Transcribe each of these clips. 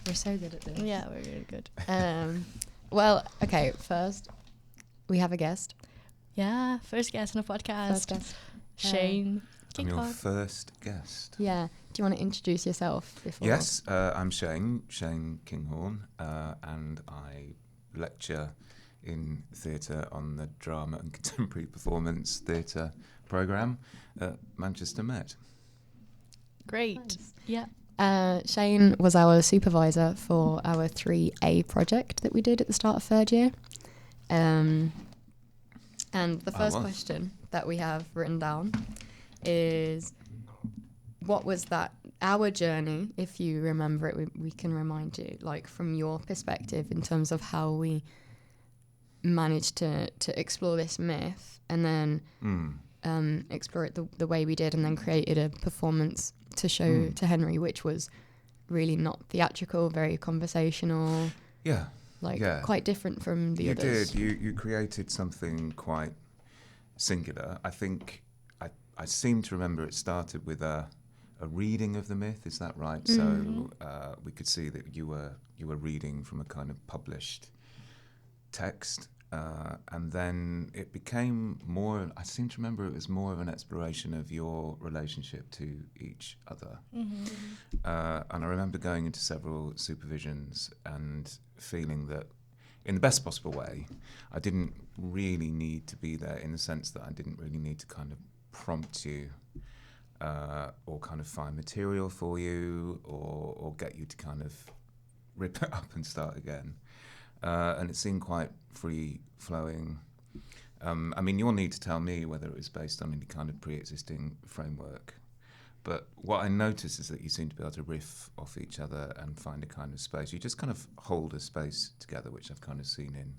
We're so good at this. Yeah, we're really good. Well, okay, first, we have a guest. Yeah, first guest on the podcast. First guest. Shane. I'm your first guest. Yeah. Do you want to introduce yourself before? Yes, I'm Shane Kinghorn, and I lecture in theatre on the Drama and Contemporary Performance Theatre programme at Manchester Met. Great. Nice. Yeah. Shane was our supervisor for our 3A project that we did at the start of third year. And the first question that we have written down is, what was that, our journey, if you remember it, we can remind you, like from your perspective in terms of how we managed to explore this myth and then explore it the way we did, and then created a performance to show to Henry, which was really not theatrical, very conversational. Yeah. Quite different from the others. You created something quite singular. I think I seem to remember it started with a reading of the myth. Is that right? Mm-hmm. So we could see that you were reading from a kind of published text, and then it became more. I seem to remember it was more of an exploration of your relationship to each other. Mm-hmm. And I remember going into several supervisions and feeling that, in the best possible way, I didn't really need to be there, in the sense that I didn't really need to kind of prompt you or kind of find material for you or get you to kind of rip it up and start again. And it seemed quite free-flowing. I mean, you'll need to tell me whether it was based on any kind of pre-existing framework. But what I noticed is that you seem to be able to riff off each other and find a kind of space. You just kind of hold a space together, which I've kind of seen in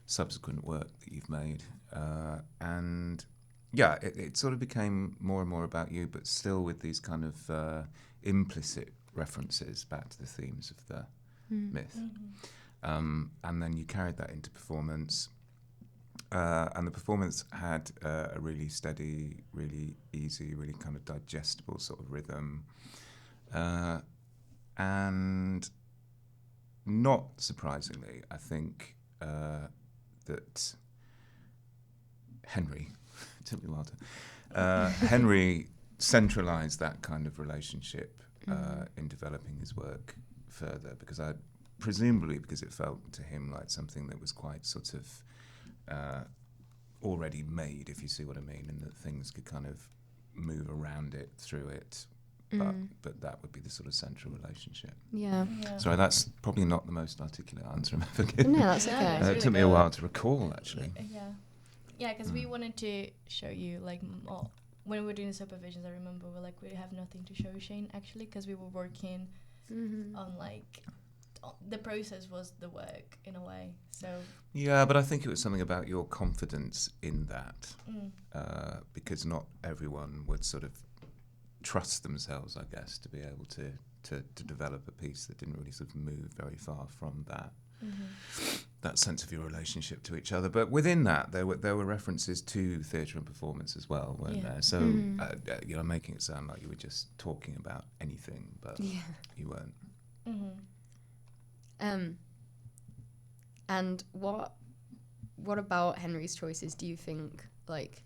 subsequent work that you've made. And yeah, it sort of became more and more about you, but still with these kind of implicit references back to the themes of the myth. Mm-hmm. And then you carried that into performance. And the performance had a really steady, really easy, really kind of digestible sort of rhythm. And not surprisingly, I think that Henry, it took me a while to, Henry centralised that kind of relationship in developing his work further, presumably because it felt to him like something that was quite sort of already made, if you see what I mean, and that things could kind of move around it, through it, but that would be the sort of central relationship. Yeah. Sorry, that's probably not the most articulate answer I've ever given. No, that's okay. It's It really took me a good. while to recall, actually. Yeah, because we wanted to show you, like, more. When we were doing the supervisions, I remember we have nothing to show Shane, actually, because we were working on, like, the process was the work, in a way, so... Yeah, but I think it was something about your confidence in that, because not everyone would sort of trust themselves, I guess, to be able to develop a piece that didn't really sort of move very far from that. That sense of your relationship to each other. But within that, there were references to theatre and performance as well, weren't there? So, making it sound like you were just talking about anything, but you weren't. And what about Henry's choices do you think, like,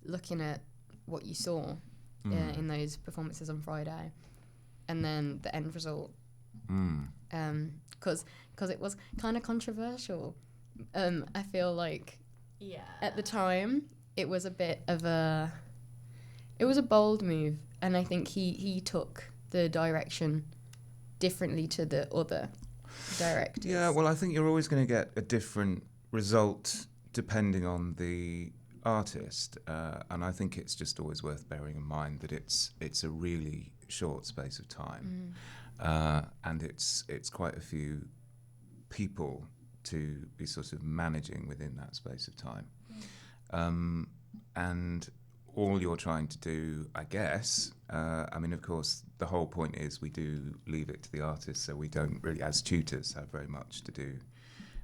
looking at what you saw in those performances on Friday, and then the end result, because it was kind of controversial. I feel like at the time it was a bit of a bold move, and I think he took the direction differently to the other directors. Yeah, well, I think you're always going to get a different result depending on the artist, and I think it's just always worth bearing in mind that it's a really short space of time, and it's quite a few people to be sort of managing within that space of time, and all you're trying to do, I guess, I mean, of course, the whole point is we do leave it to the artist, so we don't really, as tutors, have very much to do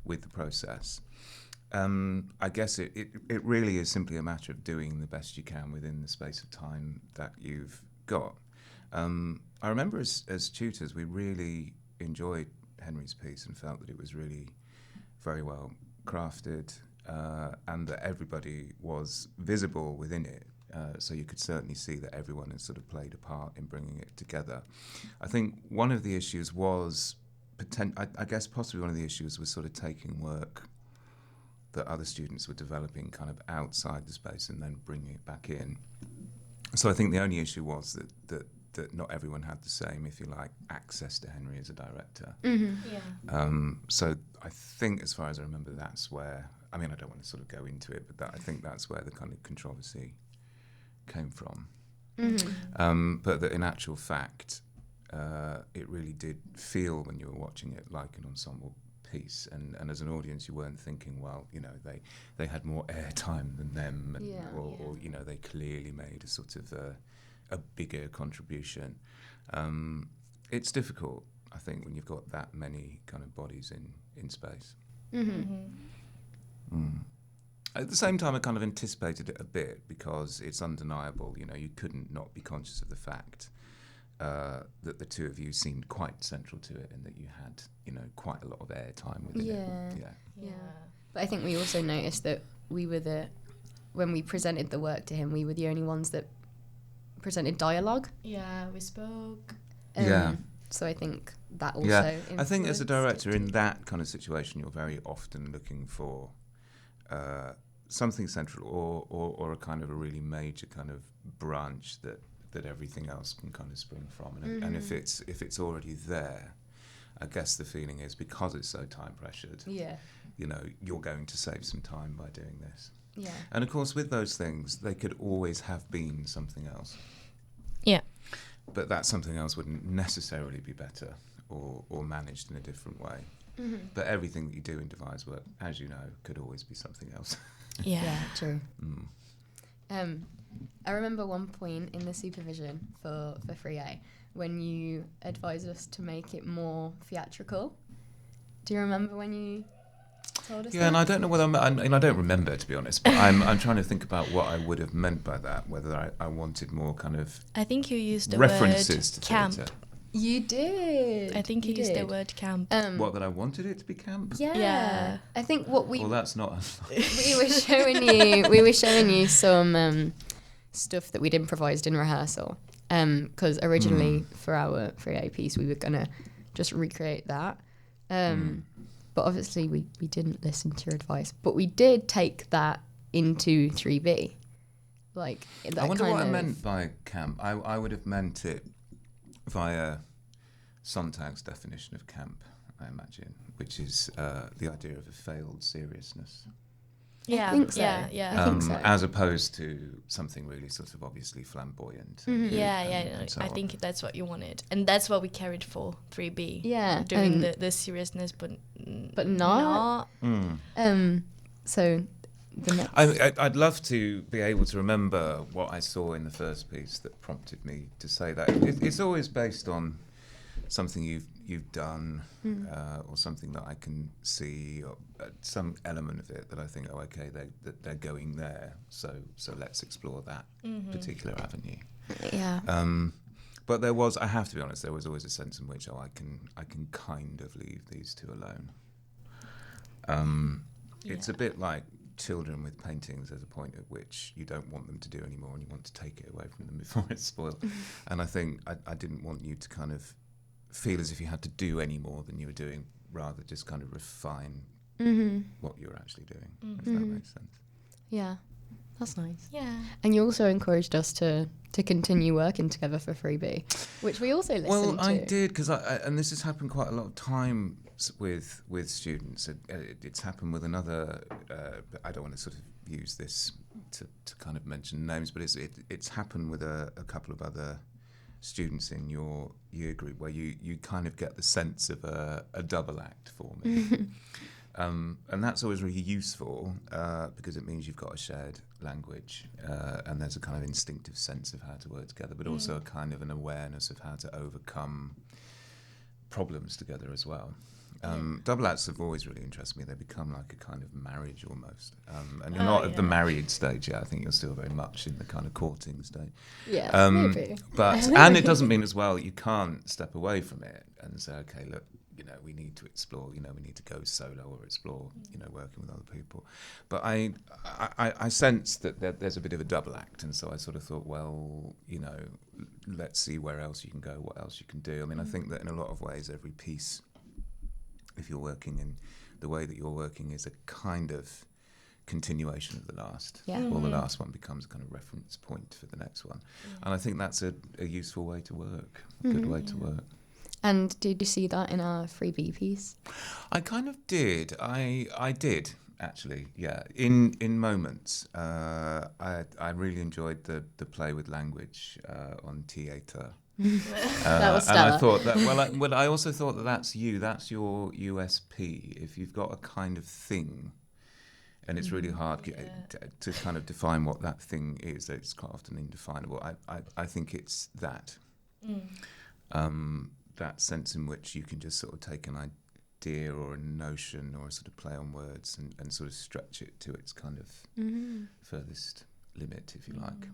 with the process. I guess it really is simply a matter of doing the best you can within the space of time that you've got. I remember as tutors, we really enjoyed Henry's piece and felt that it was really very well crafted, and that everybody was visible within it. So you could certainly see that everyone has sort of played a part in bringing it together. I think one of the issues was, I guess possibly one of the issues was sort of taking work that other students were developing kind of outside the space and then bringing it back in. So I think the only issue was that not everyone had the same, if you like, access to Henry as a director. So I think, as far as I remember, that's where, I mean, I don't want to sort of go into it, but I think that's where the kind of controversy came from. But that in actual fact, it really did feel, when you were watching it, like an ensemble piece, and as an audience you weren't thinking, well, you know, they had more airtime than them, and, or you know, they clearly made a sort of a bigger contribution. It's difficult, I think, when you've got that many kind of bodies in space. At the same time, I kind of anticipated it a bit, because it's undeniable, you know, you couldn't not be conscious of the fact that the two of you seemed quite central to it, and that you had, you know, quite a lot of airtime within it. Yeah. But I think we also noticed that when we presented the work to him, we were the only ones that presented dialogue. Yeah, we spoke. So I think that also. Yeah, I think as a director in that kind of situation, you're very often looking for something central, or a kind of a really major kind of branch that everything else can kind of spring from. And if it's already there, I guess the feeling is, because it's so time pressured, you know, you're going to save some time by doing this. Yeah. And of course, with those things, they could always have been something else. Yeah. But that something else wouldn't necessarily be better or managed in a different way. But everything that you do in devised work, as you know, could always be something else. Yeah, true. I remember one point in the supervision for 3A when you advised us to make it more theatrical. Do you remember when you told us that? And I don't know whether I don't remember, to be honest, but I'm trying to think about what I would have meant by that, whether I wanted more kind of I think you used the references word to camp. theatre. You did. I think you used the word camp. What, that I wanted it to be camp? Yeah. I think what we Well, that's not. we were showing you some stuff that we'd improvised in rehearsal. Because originally for our 3A piece we were gonna just recreate that. But obviously we didn't listen to your advice. But we did take that into 3B. Like that. I wonder what I meant by camp. I would have meant it via Sontag's definition of camp, I imagine, which is the idea of a failed seriousness. Yeah, I think so. Yeah. I think so. As opposed to something really sort of obviously flamboyant. Yeah. So I think that's what you wanted, and that's what we carried for 3B. Yeah, doing the seriousness, but not. So the next. I'd love to be able to remember what I saw in the first piece that prompted me to say that. It's always based on something you've done, or something that I can see, or some element of it that I think, oh, okay, they're going there, so let's explore that particular avenue. Yeah. But I have to be honest, there was always a sense in which, I can kind of leave these two alone. It's a bit like children with paintings. There's a point at which you don't want them to do anymore, and you want to take it away from them before it's spoiled. And I think I didn't want you to kind of feel as if you had to do any more than you were doing, rather just kind of refine what you were actually doing, if that makes sense. Yeah, that's nice. Yeah. And you also encouraged us to continue working together for 3B, which we also listened to. Well, I did, because and this has happened quite a lot of times with students. It's happened with another. I don't want to sort of use this to kind of mention names, but it's happened with a couple of other students in your year group, where you kind of get the sense of a double act forming. And that's always really useful, because it means you've got a shared language, and there's a kind of instinctive sense of how to work together, but also a kind of an awareness of how to overcome problems together as well. Double acts have always really interested me. They become like a kind of marriage almost. And you're not at the married stage yet. I think you're still very much in the kind of courting stage. Yeah, maybe. But and it doesn't mean as well that you can't step away from it and say, okay, look, you know, we need to explore. You know, we need to go solo or explore. You know, working with other people. But I sense that there's a bit of a double act, and so I sort of thought, well, you know, let's see where else you can go, what else you can do. I mean, I think that in a lot of ways, every piece, if you're working in the way that you're working, is a kind of continuation of the last. Yeah. Or the last one becomes a kind of reference point for the next one. And I think that's a useful way to work, good way to work. And did you see that in our 3B piece? I kind of did. I did, actually, yeah. In moments. I really enjoyed the play with language on theatre. That was and stellar. I thought that, well, I also thought that that's your USP. If you've got a kind of thing, and it's really hard to kind of define what that thing is, it's quite often indefinable. I think it's that. That sense in which you can just sort of take an idea or a notion or a sort of play on words and sort of stretch it to its kind of furthest limit, if you like.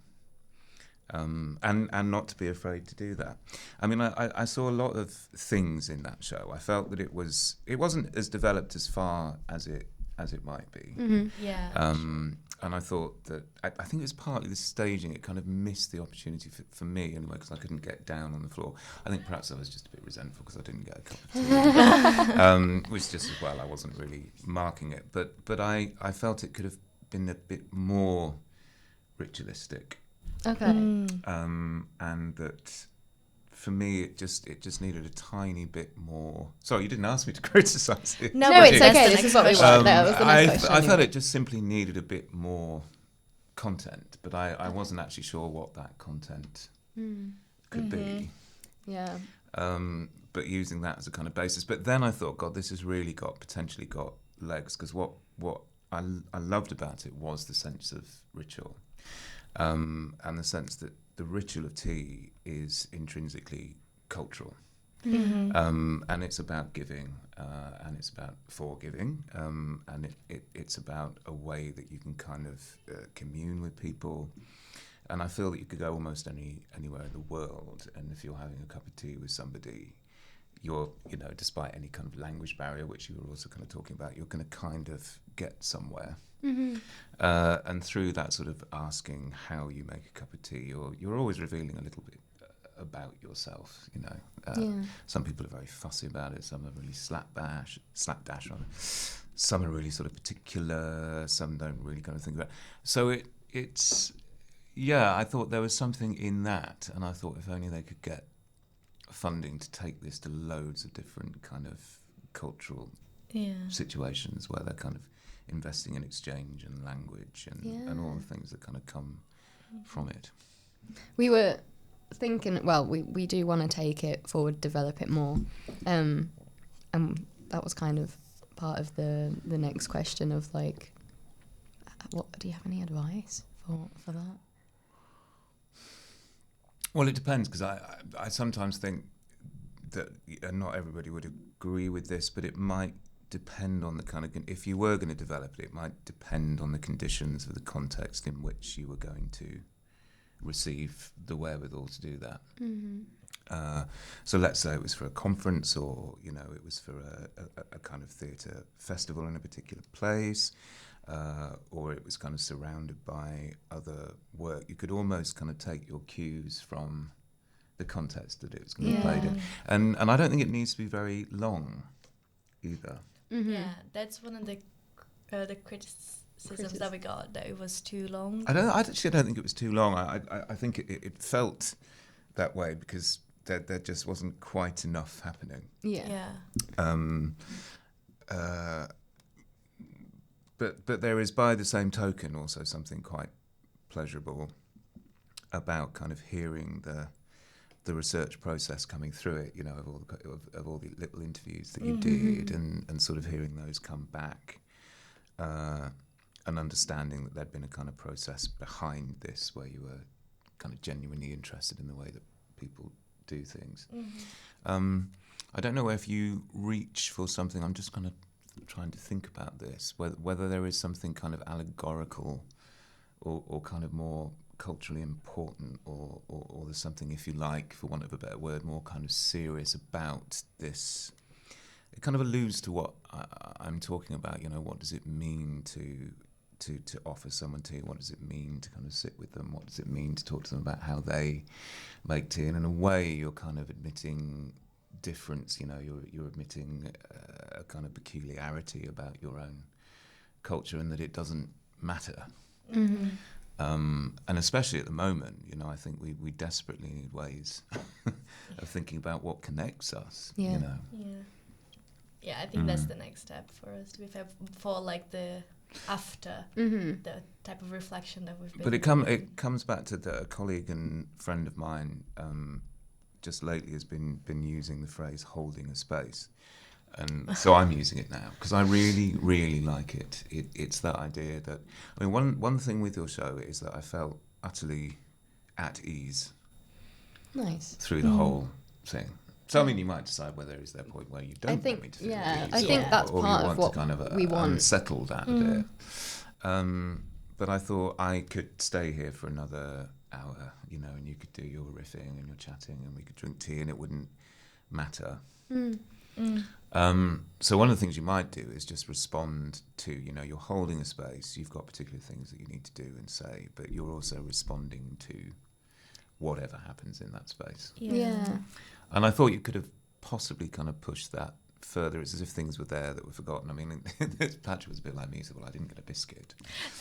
And not to be afraid to do that. I mean, I saw a lot of things in that show. I felt that it wasn't as developed as far as it might be. Yeah. And I thought that I think it was partly the staging. It kind of missed the opportunity for me anyway, because I couldn't get down on the floor. I think perhaps I was just a bit resentful because I didn't get a cup of tea, which just as well I wasn't really marking it. But I felt it could have been a bit more ritualistic. Okay. And that for me it just needed a tiny bit more. Sorry, you didn't ask me to criticise it. No, it's okay. This is what we want. That was the next question. I felt it just simply needed a bit more content, but I wasn't actually sure what that content could be. Yeah. But using that as a kind of basis. But then I thought, God, this has really potentially got legs, because what I loved about it was the sense of ritual. And the sense that the ritual of tea is intrinsically cultural. And it's about giving, and it's about forgiving, and it's about a way that you can kind of commune with people. And I feel that you could go almost anywhere in the world, and if you're having a cup of tea with somebody, you're, you know, despite any kind of language barrier, which you were also kind of talking about, you're going to kind of get somewhere. And through that sort of asking how you make a cup of tea, you're always revealing a little bit about yourself, you know. Some people are very fussy about it, some are really slapdash rather. Some are really sort of particular, some don't really kind of think about it. So it's I thought there was something in that, and I thought if only they could get funding to take this to loads of different kind of cultural situations where they're kind of investing in exchange and language and all the things that kind of come from it. We were thinking, well, we do want to take it forward, develop it more, and that was kind of part of the next question of like, what do you have any advice for that? Well, it depends, because I sometimes think that, and not everybody would agree with this, but it might depend on the kind of, if you were going to develop it, it might depend on the conditions of the context in which you were going to receive the wherewithal to do that. So let's say it was for a conference, or, you know, it was for a kind of theatre festival in a particular place, or it was kind of surrounded by other work. You could almost kind of take your cues from the context that it was going to be played in. And I don't think it needs to be very long either. Yeah, that's one of the criticisms that we got, that it was too long. I don't think it was too long. I think it felt that way because there just wasn't quite enough happening. But there is, by the same token, also something quite pleasurable about kind of hearing the research process coming through it, you know, of all the little interviews that you did, and sort of hearing those come back, and understanding that there'd been a kind of process behind this where you were kind of genuinely interested in the way that people do things. I don't know if you reach for something. I'm just kind of trying to think about this, whether there is something kind of allegorical or kind of more culturally important, or there's something, if you like, for want of a better word, more kind of serious about this. It kind of alludes to what I'm talking about. You know, what does it mean to offer someone tea? What does it mean to kind of sit with them? What does it mean to talk to them about how they make tea? And in a way, you're kind of admitting difference. You know, you're admitting a kind of peculiarity about your own culture, and that it doesn't matter. Mm-hmm. And especially at the moment, you know, I think we desperately need ways of thinking about what connects us. Yeah. You know. Yeah, I think that's the next step for us to be fair, for like the after the type of reflection that we've been. But it comes back to a colleague and friend of mine just lately has been using the phrase "holding a space," and so I'm using it now because I really, really like it. It's that idea that, I mean, one thing with your show is that I felt utterly at ease Nice. through the whole thing. So I mean, you might decide whether is there a point where you don't want me to feel at ease, I think that's or part you of want what to kind of we want. unsettle that a bit. But I thought I could stay here for another hour, you know, and you could do your riffing and your chatting, and we could drink tea, and it wouldn't matter. So one of the things you might do is just respond to, you know, you're holding a space, you've got particular things that you need to do and say, but you're also responding to whatever happens in that space. Yeah. And I thought you could have possibly kind of pushed that further. It's as if things were there that were forgotten. I mean, Patrick was a bit like me, so, well, I didn't get a biscuit.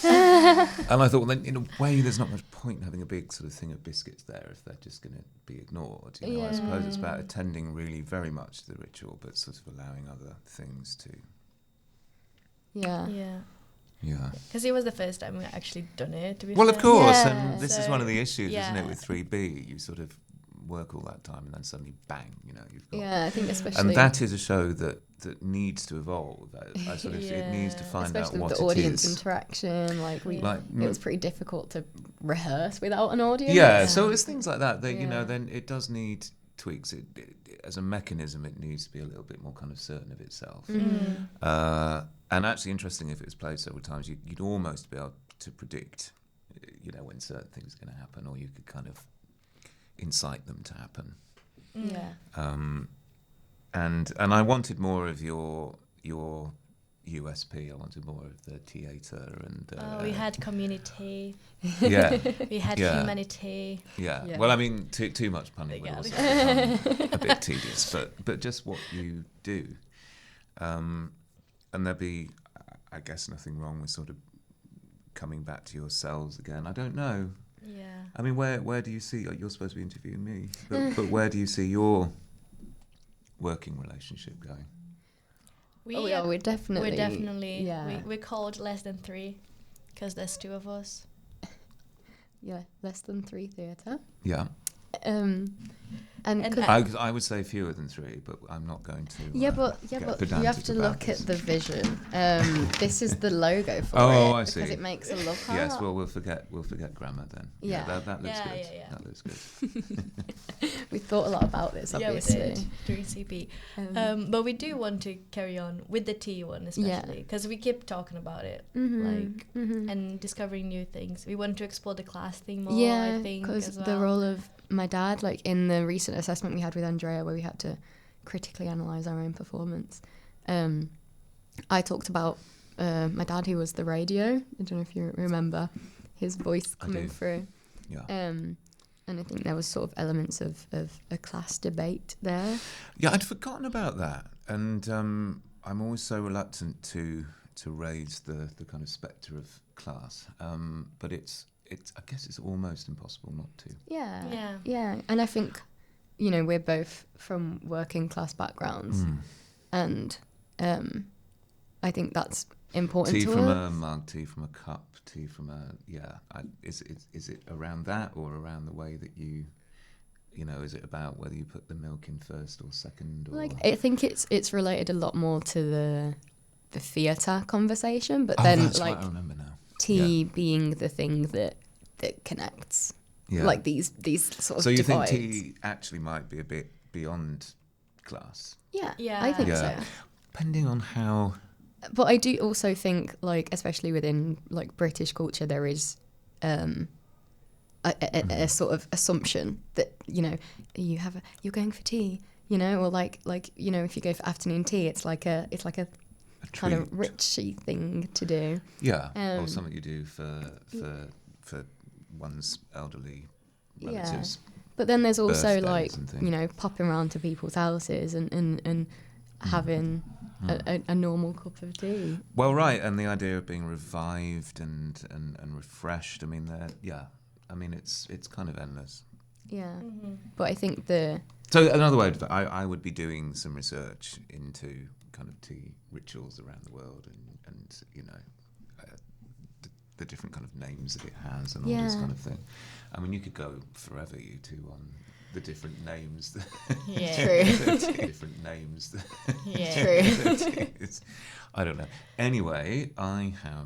And I thought, well, then, in a way, there's not much point in having a big sort of thing of biscuits there if they're just going to be ignored. You know, I suppose it's about attending really very much to the ritual, but sort of allowing other things to... Yeah. Yeah. Because it was the first time we actually done it, to be Well, fair. of course, Yeah. and this is one of the issues, isn't it, Yeah. with 3B? You sort of work all that time and then suddenly, bang, you know, you've got... Yeah, I think especially... And that is a show that needs to evolve. I sort of, it needs to find especially out what with the it audience is. interaction, like Like, it was pretty difficult to rehearse without an audience. Yeah, so it's things like that. You know, Yeah. then it does need tweaks. It, as a mechanism, it needs to be a little bit more kind of certain of itself. And actually, interesting, if it was played several times, you'd almost be able to predict, you know, when certain things are going to happen, or you could kind of incite them to happen. Yeah. And I wanted more of your USP. I wanted more of the theatre and. We had community. Yeah. We had humanity. Yeah. Yeah. Well, I mean, too much punning would Yeah. also become a bit tedious, but just what you do, and there'd be, I guess, nothing wrong with sort of coming back to yourselves again. I don't know. Yeah. I mean, where do you see? You're supposed to be interviewing me, but where do you see your working relationship going? We're definitely... Yeah. We're called Less Than 3 because there's 2 of us. Yeah, Less Than 3 theatre. Yeah. And I would say fewer than 3, but I'm not going to. but get you have pedantic to about look this. at the vision. This is the logo for it. I see. Because it makes a look Yes, art. well, we'll forget grammar then. Yeah. That looks good. Yeah. That looks good. We thought a lot about this, obviously. Yeah, we did during CP. But we do want to carry on with the T one, especially because we keep talking about it, and discovering new things. We want to explore the class thing more. Yeah, I think because as well. the role of my dad, like in the recent assessment we had with Andrea, where we had to critically analyse our own performance, I talked about my dad, who was the radio. I don't know if you remember his voice coming through. Yeah. And I think there was sort of elements of a class debate there. Yeah, I'd forgotten about that, and I'm always so reluctant to raise the kind of spectre of class, but it's I guess it's almost impossible not to. Yeah. And I think, you know, we're both from working class backgrounds, and I think that's important Tea to from us. a mug, tea from a cup, tea from a is it around that, or around the way that you know, is it about whether you put the milk in first or second? Or... Like, I think it's related a lot more to the theatre conversation, but then that's like what I remember now. tea being the thing that connects, like these sort of So you divides. think tea actually might be a bit beyond class. Yeah, Yeah. I think Yeah. so. Depending on how. But I do also think, like, especially within like British culture, there is a sort of assumption that, you know, you're going for tea, you know, or like you know, if you go for afternoon tea, it's like a kind of treat. richy thing to do. Yeah, or Um, something you do for one's elderly relatives. But then there's also Birthdays like, and things. you know, popping around to people's houses and having a normal cup of tea. Well, right, and the idea of being revived and refreshed. I mean, it's kind of endless. Yeah. Mm-hmm. But I think So another way, I would be doing some research into kind of tea rituals around the world, and you know, the different kind of names that it has, and all this Yeah. kind of thing. I mean, you could go forever, you two, on the different names. Yeah. True. Different names. Yeah. True. That is. I don't know. Anyway, I have